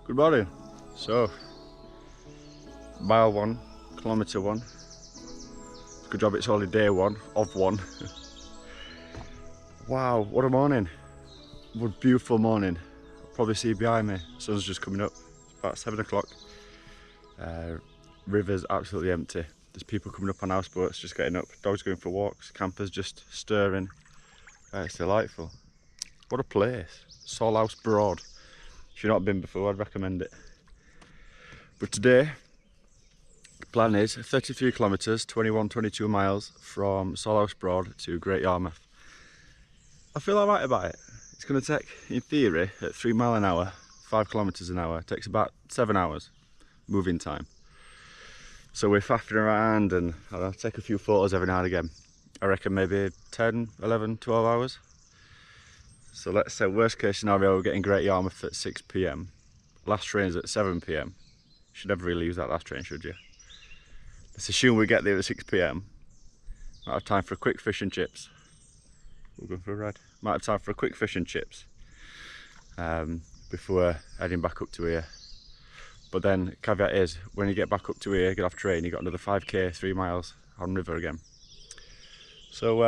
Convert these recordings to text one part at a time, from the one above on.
Good morning. So, mile 1, kilometre 1. Good job it's only day 1 of 1. Wow, what a morning. What a beautiful morning. Probably see behind me, sun's just coming up. It's about 7 o'clock. River's absolutely empty. There's people coming up on houseboats, just getting up. Dogs going for walks, campers just stirring. It's delightful. What a place. Salhouse Broad. If you've not been before, I'd recommend it. But today, the plan is 33 kilometres, 22 miles from Salhouse Broad to Great Yarmouth. I feel alright about it. It's going to take, in theory, at 3 miles an hour, 5 kilometres an hour, it takes about 7 hours moving time. So we're faffing around and I'll take a few photos every now and again. I reckon maybe 10, 11, 12 hours. So let's say worst case scenario, we're getting Great Yarmouth at 6 PM. Last train's at 7 PM. Should never really use that last train, should you? Let's assume we get there at 6 PM. Might have time for a quick fish and chips. We're going for a ride. Might have time for a quick fish and chips before heading back up to here. But then caveat is, when you get back up to here, get off train, you got another 5k, 3 miles on river again. So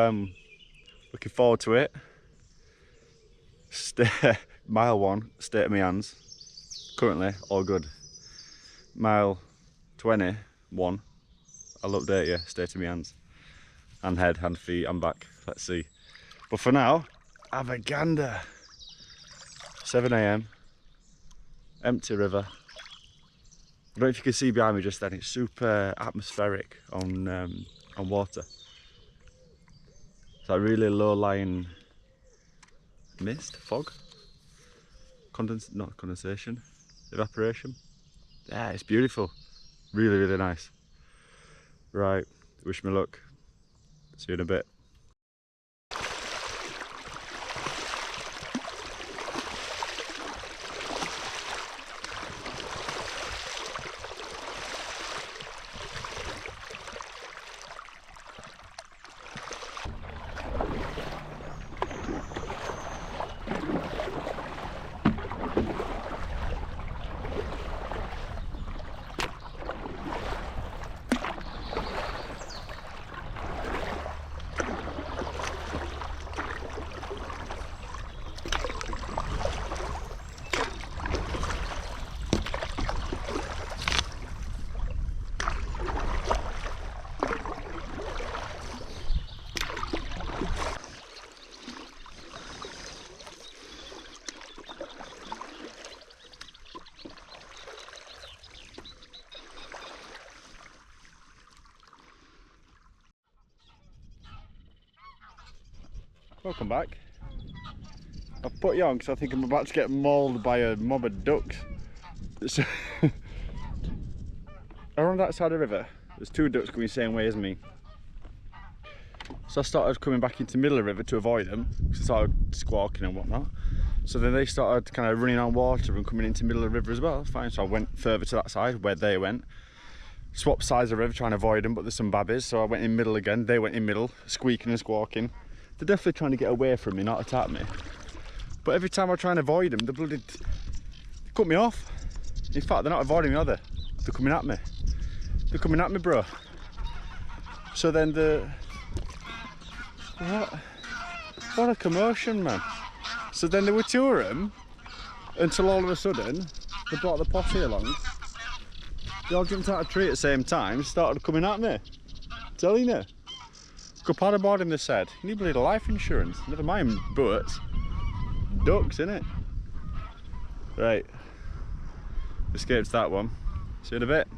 looking forward to it. Mile 1, state of my hands. Currently, all good. Mile 21, I'll update you, state of my hands. And head, and feet, and back. Let's see. But for now, have a gander. 7 AM, empty river. I don't know if you can see behind me just then, it's super atmospheric on water. It's like really low-lying mist, fog, not condensation, evaporation. Yeah, it's beautiful. Really, really nice. Right, wish me luck. See you in a bit. Welcome back. I've put you on because I think I'm about to get mauled by a mob of ducks. So around that side of the river, there's two ducks going the same way as me. So I started coming back into the middle of the river to avoid them, because they started squawking and whatnot. So then they started kind of running on water and coming into the middle of the river as well. Fine, so I went further to that side where they went. Swapped sides of the river trying to avoid them, but there's some babbies, so I went in middle again. They went in middle, squeaking and squawking. They're definitely trying to get away from me, not attack me. But every time I try and avoid them, they cut me off. In fact, they're not avoiding me, are they? They're coming at me. They're coming at me, bro. So then what a commotion, man. So then there were two of them, until all of a sudden, they brought the posse along. They all jumped out of a tree at the same time, started coming at me. I'm telling you. Go paddleboarding, they said. You need bloody life insurance. Never mind boats. Ducks, innit? Right. Escaped that one. See you in a bit.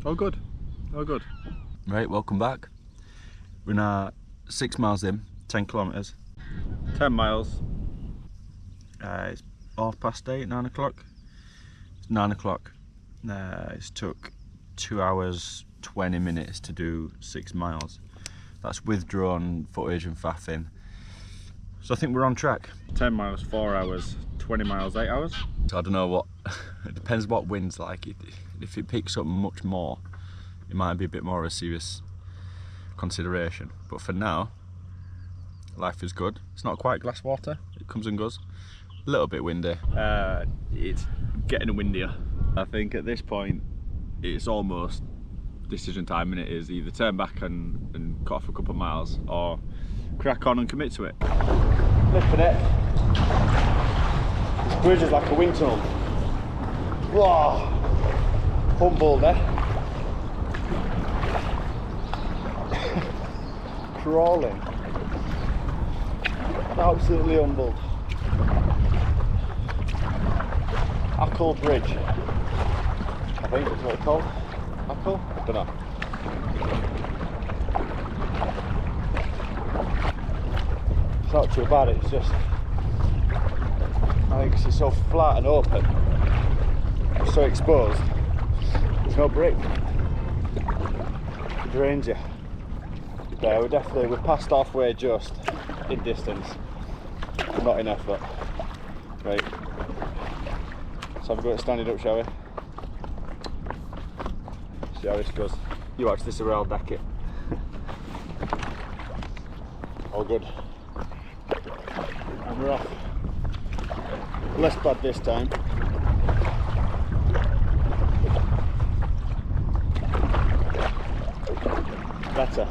All good. All good. Right, welcome back. We're now 6 miles in, 10 kilometres. 10 miles. It's 8:30, 9 o'clock. It's 9 o'clock. It's took 2 hours 20 minutes to do 6 miles. That's with drone footage and faffing. So I think we're on track. 10 miles, 4 hours, 20 miles, 8 hours. So I don't know what, it depends what wind's like. If it picks up much more, it might be a bit more of a serious consideration. But for now, life is good. It's not quite glass water, it comes and goes. A little bit windy. It's getting windier. I think at this point, it's almost decision time, and it is either turn back and cut off a couple of miles, or crack on and commit to it. Flipping it. This bridge is like a wind tunnel. Whoa! Humbled, eh? Crawling. Absolutely humbled. Ackle Bridge. I think that's what it's called. Ackle? I don't know. It's not too bad, it's just, I think because it's so flat and open, it's so exposed, there's no break. It drains you. Yeah, we're past halfway just in distance, not in effort. Right, let's have a go at standing up, shall we? See how this goes. You watch this, or I'll deck it. All good. And we're off. Less bad this time. Better.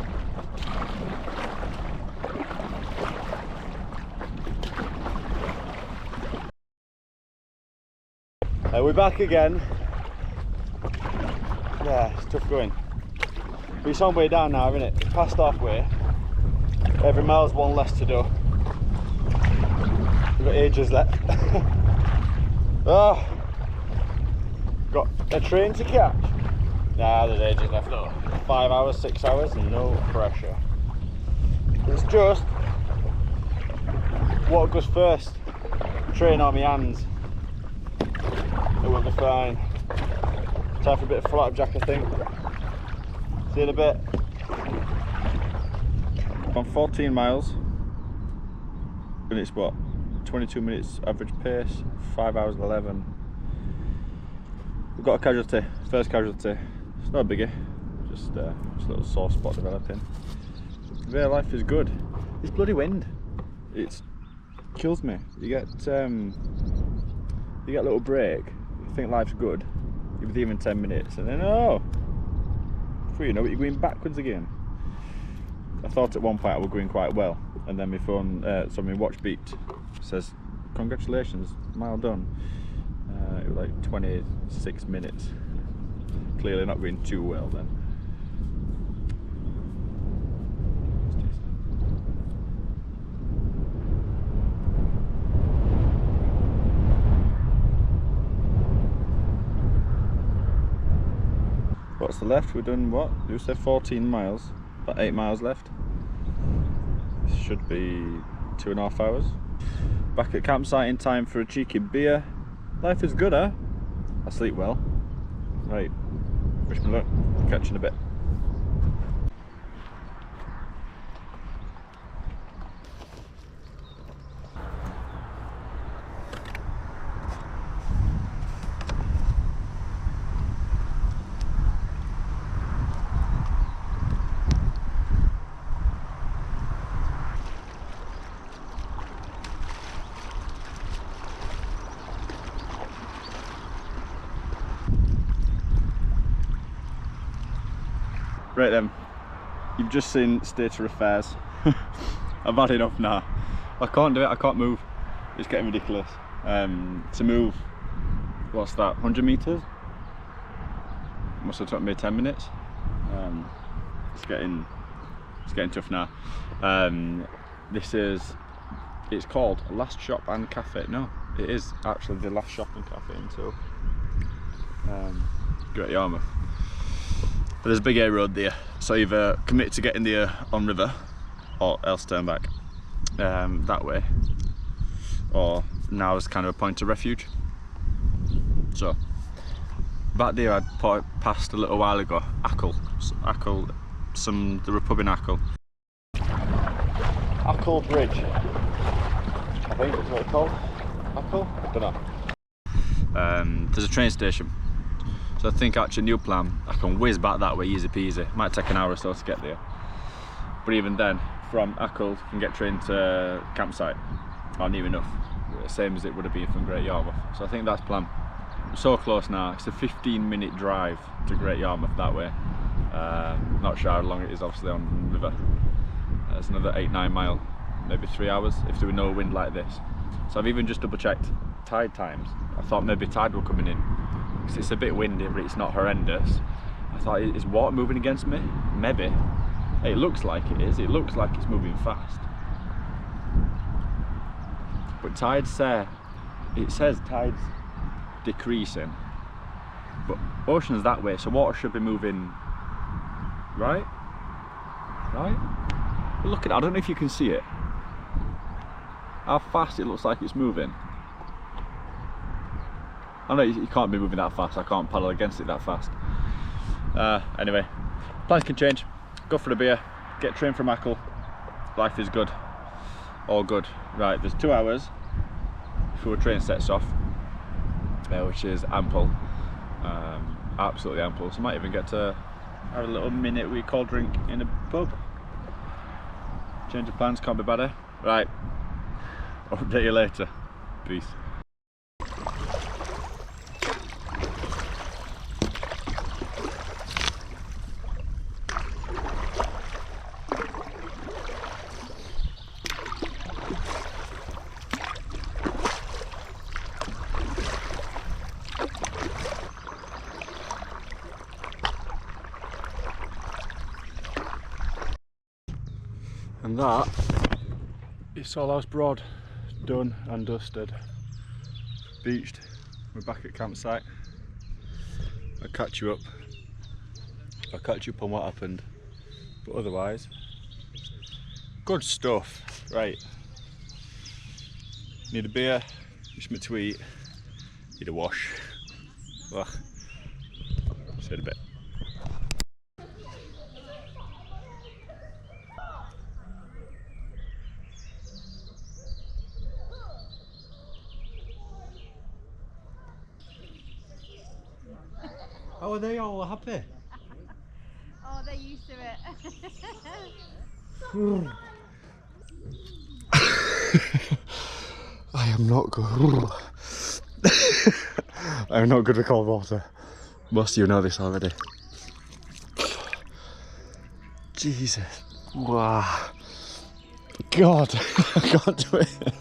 We're back again. Yeah, it's tough going. But it's on way down now, isn't it? It's past halfway. Every mile's one less to do. We've got ages left. Oh, got a train to catch. Nah, there's ages left though. 5 hours, 6 hours, no pressure. It's just what goes first. Train on my hands. It will be fine. Time for a bit of flapjack, I think. See you in a bit. On 14 miles, and it's what? 22 minutes average pace, 5 hours 11. We've got a casualty, first casualty. It's not a biggie, just a little sore spot developing. But yeah, life is good. This bloody wind, it kills me. You get a little break, you think life's good, with even 10 minutes, and then oh, before you know it, you're going backwards again. I thought at one point I was going quite well, and then my phone, my watch beeped. It says, "Congratulations, mile done." It was like 26 minutes. Clearly not going too well then. What's the left? We're doing what? You said 14 miles. About 8 miles left. This should be 2.5 hours. Back at campsite in time for a cheeky beer. Life is good, huh? I sleep well. Right. Wish me luck. Catch you in a bit. Right then, you've just seen state of affairs. I've had enough now. I can't do it, I can't move. It's getting ridiculous. To move, what's that, 100 metres? Must have took me 10 minutes. It's getting tough now. It's called Last Shop and Cafe. No, it is actually the last shop and cafe until Great Yarmouth. But there's a big A road there, so either commit to getting there on river or else turn back that way, or now is kind of a point of refuge. So back there I'd passed a little while ago the pub in Ackle Bridge, I think that's what it's called. Ackle? I don't know. There's a train station. So I think actually new plan, I can whiz back that way easy peasy. Might take an hour or so to get there. But even then, from Ackle, you can get train to campsite. Not near enough. Same as it would have been from Great Yarmouth. So I think that's plan. We're so close now. It's a 15-minute drive to Great Yarmouth that way. Not sure how long it is obviously on the river. It's another 8-9 mile, maybe 3 hours if there were no wind like this. So I've even just double checked tide times. I thought maybe tide were coming in. It's a bit windy, but it's not horrendous. I thought, is water moving against me? Maybe. Hey, it looks like it is. It looks like it's moving fast. But tides it says tides decreasing. But ocean's that way, so water should be moving right? Right? But look at it, I don't know if you can see it. How fast it looks like it's moving. I know you can't be moving that fast, I can't paddle against it that fast. Anyway, plans can change. Go for a beer, get train from Ackle. Life is good. All good. Right, there's 2 hours before a train sets off, which is ample. Absolutely ample. So I might even get to have a little minute we cold drink in a pub. Change of plans, can't be better. Right, I'll update you later. Peace. And that is Salhouse Broad, done and dusted. Beached, we're back at campsite. I'll catch you up. I'll catch you up on what happened. But otherwise, good stuff. Right. Need a beer, need something to eat, need a wash. Ugh. See you in a bit. Oh, are they all happy? Oh, they're used to it. I am not good. I am not good with cold water. Most of you know this already. Jesus. Wow. God, I can't do it.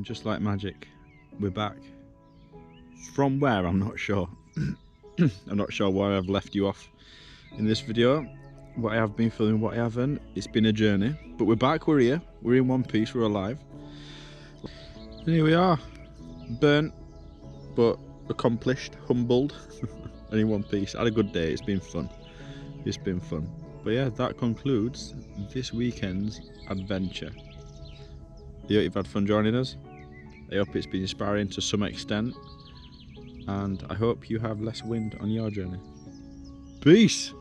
And just like magic, we're back. From where, I'm not sure. I'm not sure where I've left you off in this video. What I have been filming, what I haven't. It's been a journey, but we're back, we're here. We're in one piece, we're alive. And here we are. Burnt, but accomplished, humbled, and in one piece. Had a good day, it's been fun. It's been fun. But yeah, that concludes this weekend's adventure. I hope you've had fun joining us. I hope it's been inspiring to some extent. And I hope you have less wind on your journey. Peace!